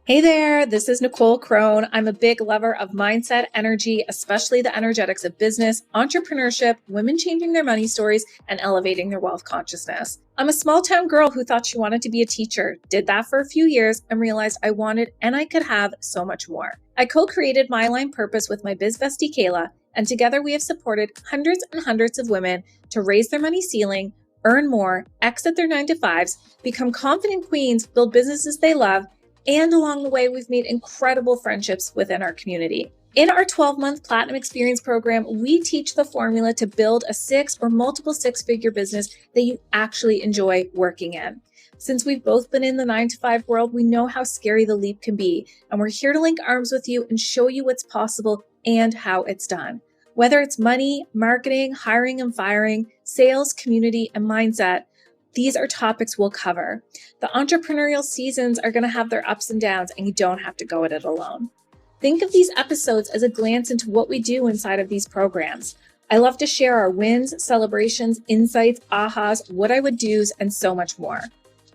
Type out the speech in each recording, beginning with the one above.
Hey there, this is Nicole Crone. I'm a big lover of mindset, energy, especially the energetics of business, entrepreneurship, women changing their money stories, and elevating their wealth consciousness. I'm a small town girl who thought she wanted to be a teacher, did that for a few years, and realized I wanted and I could have so much more. I co-created My Aligned Purpose with my biz bestie Kayla, and together we have supported hundreds and hundreds of women to raise their money ceiling, earn more, exit their 9-to-5s, become confident queens, build businesses they love, and along the way, we've made incredible friendships within our community. In our 12-month Platinum Experience program, we teach the formula to build a 6 or multiple 6-figure business that you actually enjoy working in. Since we've both been in the 9-to-5 world, we know how scary the leap can be, and we're here to link arms with you and show you what's possible and how it's done. Whether it's money, marketing, hiring and firing, sales, community, and mindset, these are topics we'll cover. The entrepreneurial seasons are going to have their ups and downs, and you don't have to go at it alone. Think of these episodes as a glance into what we do inside of these programs. I love to share our wins, celebrations, insights, ahas, what I would do's, and so much more.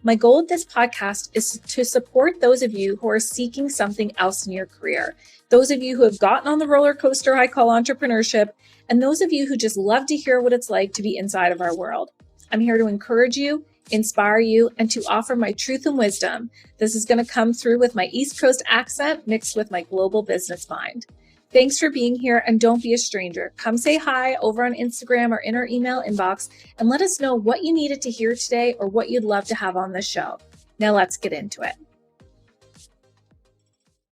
My goal with this podcast is to support those of you who are seeking something else in your career, those of you who have gotten on the roller coaster I call entrepreneurship, and those of you who just love to hear what it's like to be inside of our world. I'm here to encourage you, inspire you, and to offer my truth and wisdom. This is going to come through with my East Coast accent mixed with my global business mind. Thanks for being here, and don't be a stranger. Come say hi over on Instagram or in our email inbox and let us know what you needed to hear today or what you'd love to have on the show. Now let's get into it.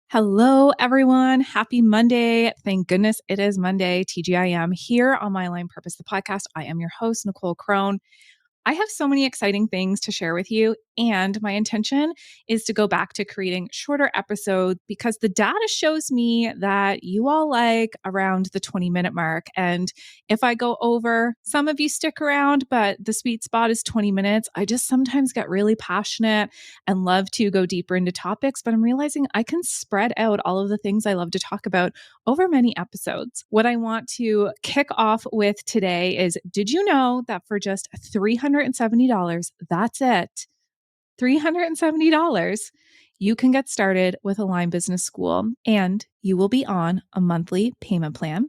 Hello, everyone. Happy Monday. Thank goodness it is Monday. TGIM here on My Aligned Purpose, the podcast. I am your host, Nicole Crone. I have so many exciting things to share with you, and my intention is to go back to creating shorter episodes because the data shows me that you all like around the 20-minute mark. And if I go over, some of you stick around, but the sweet spot is 20 minutes. I just sometimes get really passionate and love to go deeper into topics, but I'm realizing I can spread out all of the things I love to talk about over many episodes. What I want to kick off with today is, did you know that for just $370, that's it, $370, you can get started with Align Business School, and you will be on a monthly payment plan.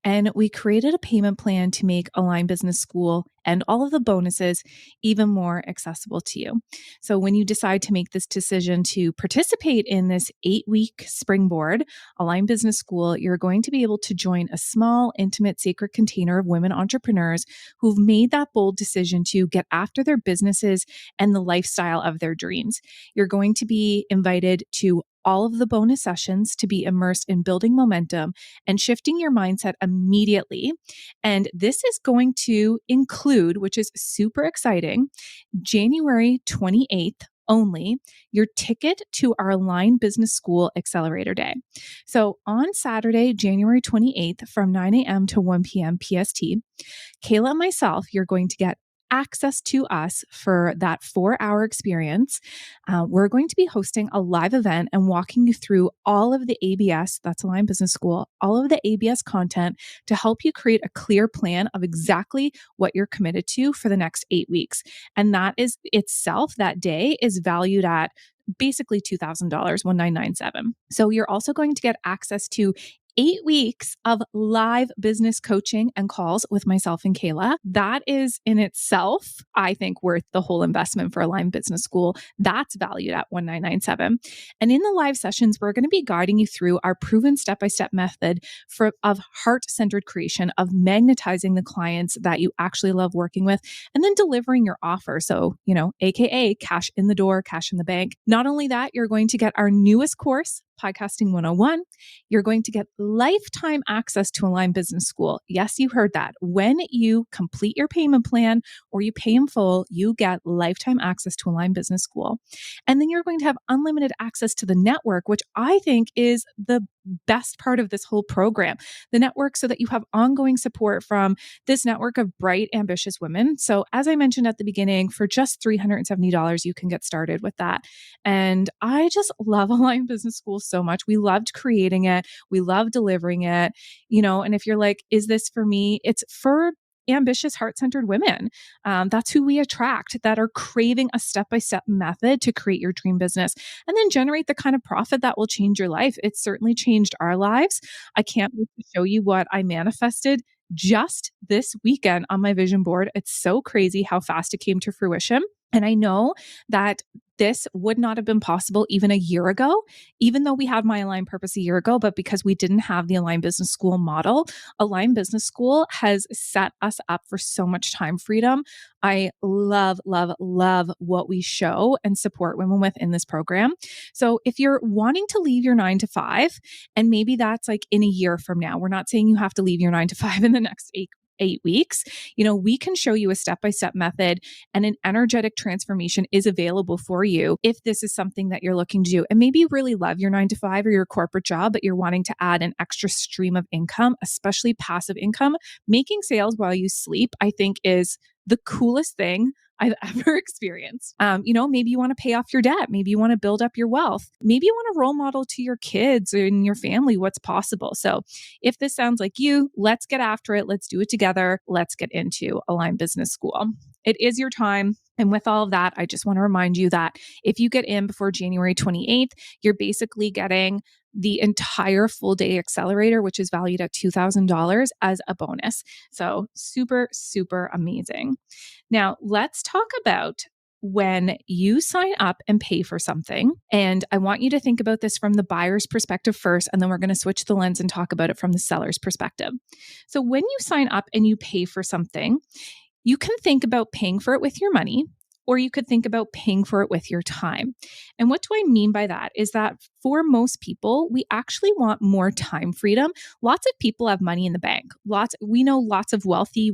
And we created a payment plan to make Align Business School and all of the bonuses even more accessible to you. So when you decide to make this decision to participate in this 8-week springboard Align Business School, you're going to be able to join a small, intimate, sacred container of women entrepreneurs who've made that bold decision to get after their businesses and the lifestyle of their dreams. You're going to be invited to all of the bonus sessions to be immersed in building momentum and shifting your mindset immediately. And this is going to include, which is super exciting, January 28th only, your ticket to our Align Business School Accelerator Day. So on Saturday, January 28th from 9 a.m. to 1 p.m. PST, Kayla and myself, you're going to get access to us for that 4-hour experience. We're going to be hosting a live event and walking you through all of the ABS, that's Align Business School, all of the ABS content to help you create a clear plan of exactly what you're committed to for the next 8 weeks. And that is itself, that day is valued at basically $2,000, $1,997. So you're also going to get access to 8 weeks of live business coaching and calls with myself and Kayla. That is in itself, I think, worth the whole investment for Align Business School. That's valued at $1,997. And in the live sessions, we're going to be guiding you through our proven step-by-step method of heart-centered creation, of magnetizing the clients that you actually love working with, and then delivering your offer. So, AKA cash in the door, cash in the bank. Not only that, you're going to get our newest course, Podcasting 101. You're going to get lifetime access to Align Business School. Yes, you heard that. When you complete your payment plan or you pay in full, you get lifetime access to Align Business School. And then you're going to have unlimited access to the network, which I think is the best part of this whole program. The network, so that you have ongoing support from this network of bright, ambitious women. So as I mentioned at the beginning, for just $370, you can get started with that. And I just love Align Business School so much. We loved creating it. We love delivering it, and if you're like, is this for me? It's for ambitious, heart-centered women. That's who we attract, that are craving a step-by-step method to create your dream business and then generate the kind of profit that will change your life. It's certainly changed our lives. I can't wait to show you what I manifested just this weekend on my vision board. It's so crazy how fast it came to fruition. And I know that this would not have been possible even a year ago, even though we had my Align Purpose a year ago, but because we didn't have the Align Business School model, Align Business School has set us up for so much time freedom. I love, love, love what we show and support women with in this program. So if you're wanting to leave your 9 to 5, and maybe that's like in a year from now, we're not saying you have to leave your 9 to 5 in the next 8 weeks. We can show you a step-by-step method, and an energetic transformation is available for you if this is something that you're looking to do. And maybe you really love your 9 to 5 or your corporate job, but you're wanting to add an extra stream of income, especially passive income. Making sales while you sleep, I think, is the coolest thing I've ever experienced. Maybe you want to pay off your debt. Maybe you want to build up your wealth. Maybe you want to role model to your kids and your family what's possible. So if this sounds like you, let's get after it. Let's do it together. Let's get into Align Business School. It is your time. And with all of that, I just want to remind you that if you get in before January 28th, you're basically getting the entire full day accelerator, which is valued at $2,000 as a bonus. So super, super amazing. Now, let's talk about when you sign up and pay for something. And I want you to think about this from the buyer's perspective first, and then we're going to switch the lens and talk about it from the seller's perspective. So when you sign up and you pay for something, you can think about paying for it with your money, or you could think about paying for it with your time. And what do I mean by that is that for most people, we actually want more time freedom. Lots of people have money in the bank. We know lots of wealthy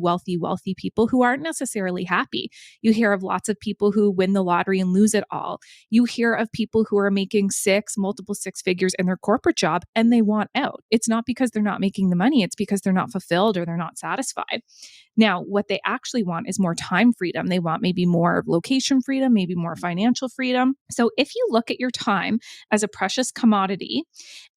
people who aren't necessarily happy. You hear of lots of people who win the lottery and lose it all. You hear of people who are making multiple six figures in their corporate job and they want out. It's not because they're not making the money. It's because they're not fulfilled or they're not satisfied. Now, what they actually want is more time freedom. They want maybe more location freedom, maybe more financial freedom. So if you look at your time as a precious commodity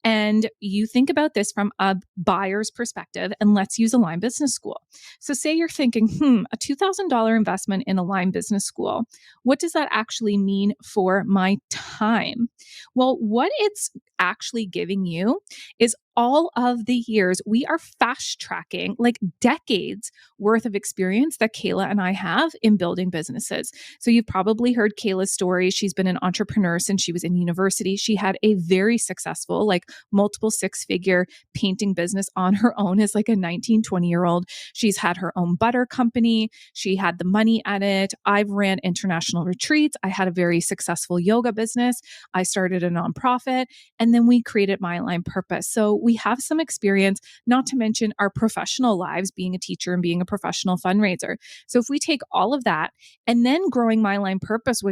and you think about this from a buyer's perspective, and let's use Align Business School. So say you're thinking, a $2,000 investment in Align Business School, what does that actually mean for my time? Well, what it's actually giving you is all of the years we are fast tracking, like decades worth of experience that Kayla and I have in building businesses. So you've probably heard Kayla's story. She's been an entrepreneur since she was in university. She had a very successful, like multiple six-figure painting business on her own as like a 19, 20-year-old. She's had her own butter company. She had the money at it. I've ran international retreats. I had a very successful yoga business. I started a nonprofit, and then we created My Align Purpose. So we have some experience, not to mention our professional lives, being a teacher and being a professional fundraiser. So if we take all of that and then growing My Align Purpose,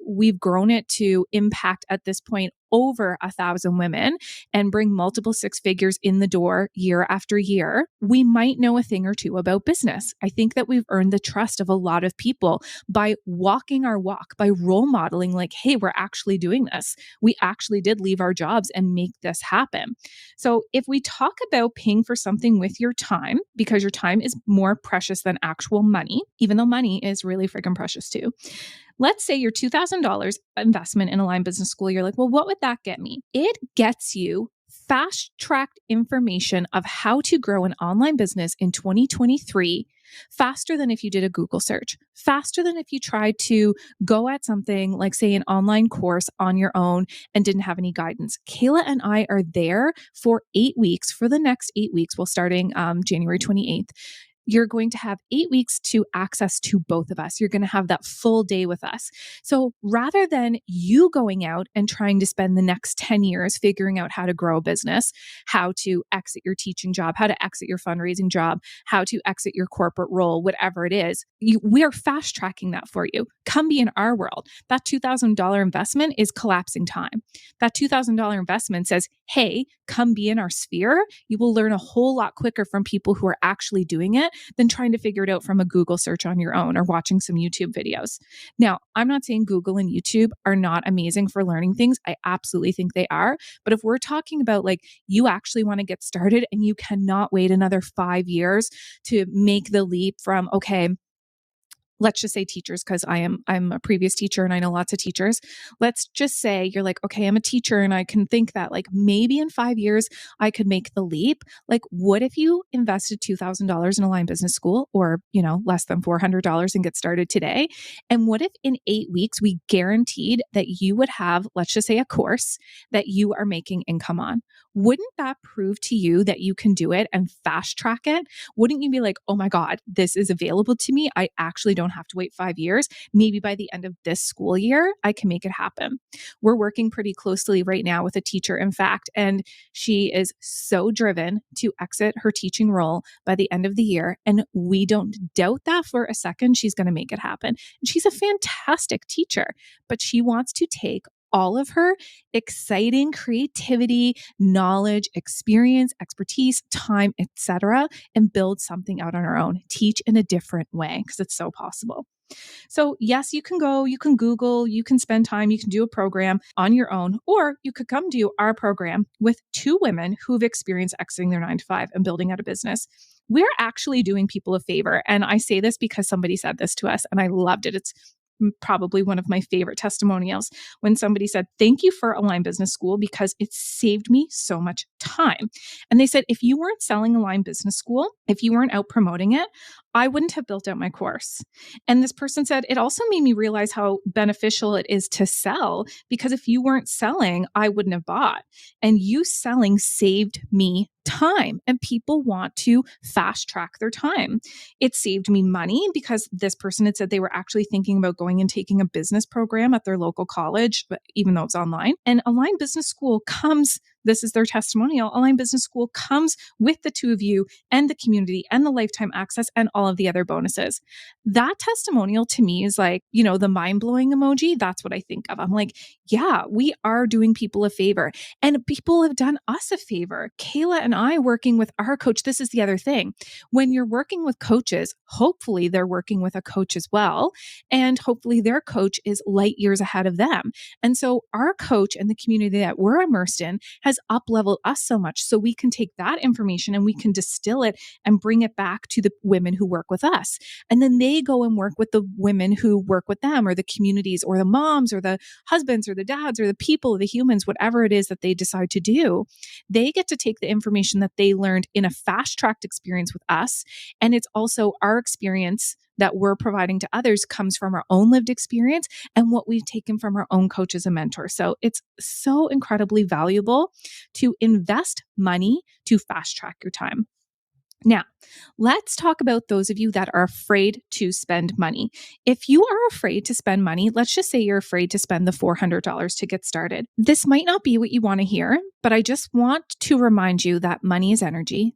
we've grown it to impact at this point over 1,000 women and bring multiple six figures in the door year after year, we might know a thing or two about business. I think that we've earned the trust of a lot of people by walking our walk, by role modeling, like, hey, we're actually doing this. We actually did leave our jobs and make this happen. So if we talk about paying for something with your time, because your time is more precious than actual money, even though money is really freaking precious too. Let's say your $2,000 investment in Align Business School, you're like, well, what would that get me? It gets you fast-tracked information of how to grow an online business in 2023 faster than if you did a Google search, faster than if you tried to go at something like, say, an online course on your own and didn't have any guidance. Kayla and I are there for 8 weeks, for the next 8 weeks, starting January 28th. You're going to have 8 weeks to access to both of us. You're going to have that full day with us. So rather than you going out and trying to spend the next 10 years figuring out how to grow a business, how to exit your teaching job, how to exit your fundraising job, how to exit your corporate role, whatever it is, we are fast tracking that for you. Come be in our world. That $2,000 investment is collapsing time. That $2,000 investment says, hey, come be in our sphere. You will learn a whole lot quicker from people who are actually doing it than trying to figure it out from a Google search on your own or watching some YouTube videos. Now, I'm not saying Google and YouTube are not amazing for learning things. I absolutely think they are. But if we're talking about like you actually want to get started and you cannot wait another 5 years to make the leap from, okay, let's just say teachers, because I'm a previous teacher and I know lots of teachers. Let's just say you're like, okay, I'm a teacher and I can think that like maybe in 5 years I could make the leap. Like, what if you invested $2,000 in a line business school, or less than $400 and get started today? And what if in 8 weeks we guaranteed that you would have, let's just say, a course that you are making income on? Wouldn't that prove to you that you can do it and fast track it? Wouldn't you be like, oh my God, this is available to me? I actually don't have to wait 5 years. Maybe by the end of this school year, I can make it happen. We're working pretty closely right now with a teacher, in fact, and she is so driven to exit her teaching role by the end of the year. And we don't doubt that for a second. She's going to make it happen. And she's a fantastic teacher, but she wants to take all of her exciting creativity, knowledge, experience, expertise, time, etc., and build something out on her own. Teach in a different way because it's so possible. So yes, you can go, you can Google, you can spend time, you can do a program on your own, or you could come do our program with two women who've experienced exiting their 9 to 5 and building out a business. We're actually doing people a favor. And I say this because somebody said this to us and I loved it. It's probably one of my favorite testimonials when somebody said, thank you for Align Business School because it saved me so much time. And they said, if you weren't selling Align Business School, if you weren't out promoting it, I wouldn't have built out my course. And this person said, it also made me realize how beneficial it is to sell because if you weren't selling, I wouldn't have bought. And you selling saved me time, and people want to fast track their time. It saved me money because this person had said they were actually thinking about going and taking a business program at their local college, but even though it's online. And Align Business School comes, this is their testimonial, Align Business School comes with the two of you and the community and the lifetime access and all of the other bonuses. That testimonial to me is like, the mind-blowing emoji. That's what I think of. I'm like, yeah, we are doing people a favor and people have done us a favor. Kayla and I working with our coach. This is the other thing. When you're working with coaches, hopefully they're working with a coach as well. And hopefully their coach is light years ahead of them. And so our coach and the community that we're immersed in has up-leveled us so much. So we can take that information and we can distill it and bring it back to the women who work with us. And then they go and work with the women who work with them, or the communities, or the moms, or the husbands, or the dads, or the people, the humans, whatever it is that they decide to do. They get to take the information that they learned in a fast-tracked experience with us. And it's also our experience that we're providing to others comes from our own lived experience and what we've taken from our own coaches and mentors. So it's so incredibly valuable to invest money to fast track your time. Now, let's talk about those of you that are afraid to spend money. If you are afraid to spend money, let's just say you're afraid to spend the $400 to get started. This might not be what you want to hear, but I just want to remind you that money is energy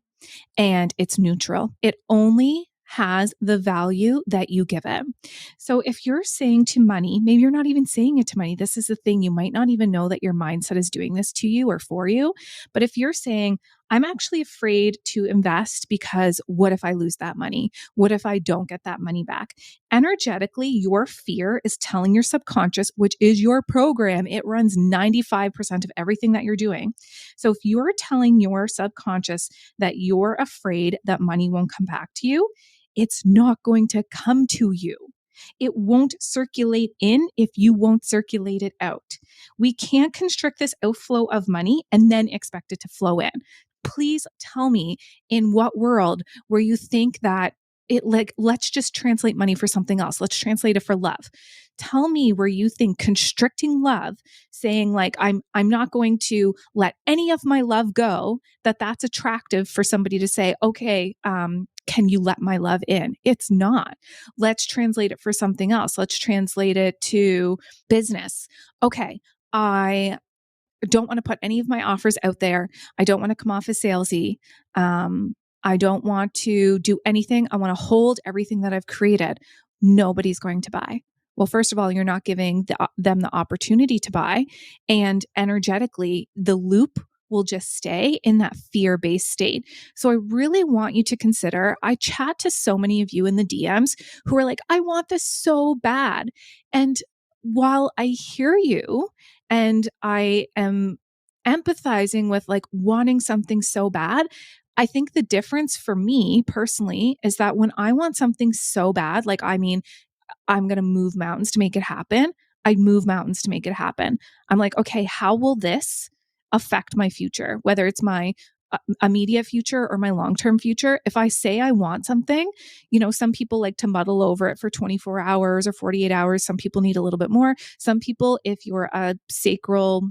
and it's neutral. It only has the value that you give it. So if you're saying to money, maybe you're not even saying it to money. This is the thing. You might not even know that your mindset is doing this to you or for you. But if you're saying, I'm actually afraid to invest because what if I lose that money? What if I don't get that money back? Energetically, your fear is telling your subconscious, which is your program. It runs 95% of everything that you're doing. So if you're telling your subconscious that you're afraid that money won't come back to you, it's not going to come to you. It won't circulate in if you won't circulate it out. We can't constrict this outflow of money and then expect it to flow in. Please tell me in what world where you think that let's just translate money for something else. Let's translate it for love. Tell me where you think constricting love, saying like, I'm not going to let any of my love go, that's attractive for somebody to say, okay, can you let my love in? It's not. Let's translate it for something else. Let's translate it to business. Okay, I don't want to put any of my offers out there. I don't want to come off as salesy. I don't want to do anything. I want to hold everything that I've created. Nobody's going to buy. Well, first of all, you're not giving them the opportunity to buy. And energetically, the loop will just stay in that fear-based state. So I really want you to consider, I chat to so many of you in the DMs who are like, I want this so bad. And while I hear you and I am empathizing with like wanting something so bad, I think the difference for me personally is that when I want something so bad, like, I mean, I'm going to move mountains to make it happen. I move mountains to make it happen. I'm like, okay, how will this affect my future? Whether it's my immediate future or my long-term future. If I say I want something, some people like to muddle over it for 24 hours or 48 hours. Some people need a little bit more. Some people, if you're a sacral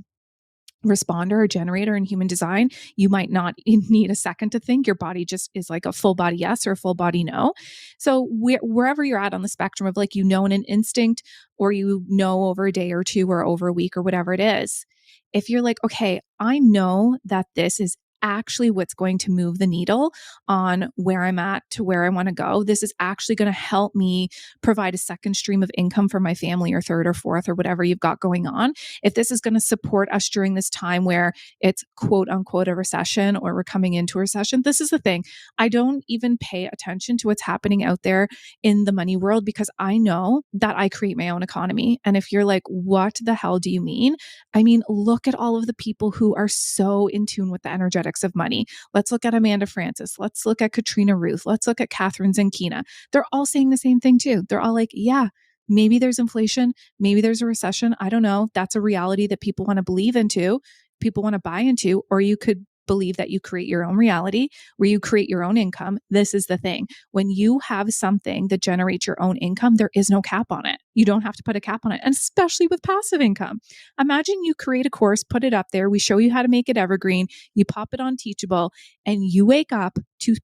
responder or generator in human design, you might not need a second to think. Your body just is like a full body yes or a full body no. So wherever you're at on the spectrum of like, in an instinct, or over a day or two or over a week or whatever it is, if you're like, okay, I know that this is actually what's going to move the needle on where I'm at to where I want to go. This is actually going to help me provide a second stream of income for my family, or third or fourth or whatever you've got going on. If this is going to support us during this time where it's quote unquote a recession, or we're coming into a recession, this is the thing. I don't even pay attention to what's happening out there in the money world, because I know that I create my own economy. And if you're like, what the hell do you mean? I mean, look at all of the people who are so in tune with the energetics of money. Let's look at Amanda Francis. Let's look at Katrina Ruth. Let's look at Catherine Zankina. They're all saying the same thing too. They're all like, yeah, maybe there's inflation. Maybe there's a recession. I don't know. That's a reality that people want to believe into, people want to buy into, or you could believe that you create your own reality where you create your own income. This is the thing. When you have something that generates your own income, there is no cap on it. You don't have to put a cap on it, and especially with passive income. Imagine you create a course, put it up there. We show you how to make it evergreen. You pop it on Teachable, and you wake up to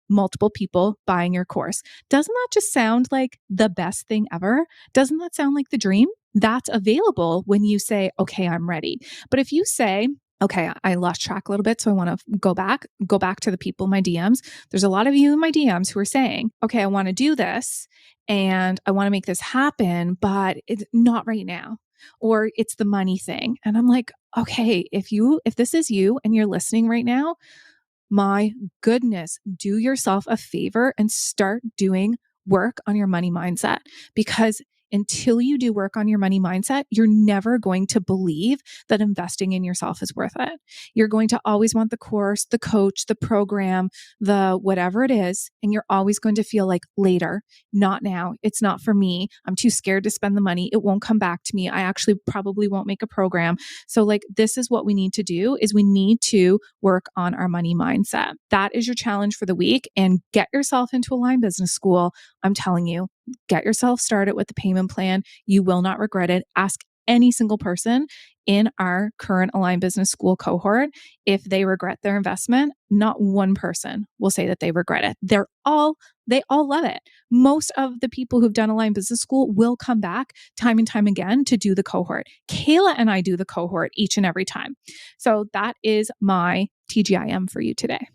multiple people buying your course. Doesn't that just sound like the best thing ever? Doesn't that sound like the dream? That's available when you say, okay, I'm ready. But if you say, okay, I lost track a little bit, so I want to go back to the people in my DMs. There's a lot of you in my DMs who are saying, okay, I want to do this and I want to make this happen, but it's not right now, or it's the money thing. And I'm like, okay, if this is you and you're listening right now, my goodness, do yourself a favor and start doing work on your money mindset, because until you do work on your money mindset, you're never going to believe that investing in yourself is worth it. You're going to always want the course, the coach, the program, the whatever it is. And you're always going to feel like later, not now. It's not for me. I'm too scared to spend the money. It won't come back to me. I actually probably won't make a program. So like, this is what we need to do, is we need to work on our money mindset. That is your challenge for the week, and get yourself into Align Business School. I'm telling you, get yourself started with the payment plan. You will not regret it. Ask any single person in our current Align Business School cohort if they regret their investment. Not one person will say that they regret it. They all love it. Most of the people who've done Align Business School will come back time and time again to do the cohort. Kayla and I do the cohort each and every time. So that is my TGIM for you today.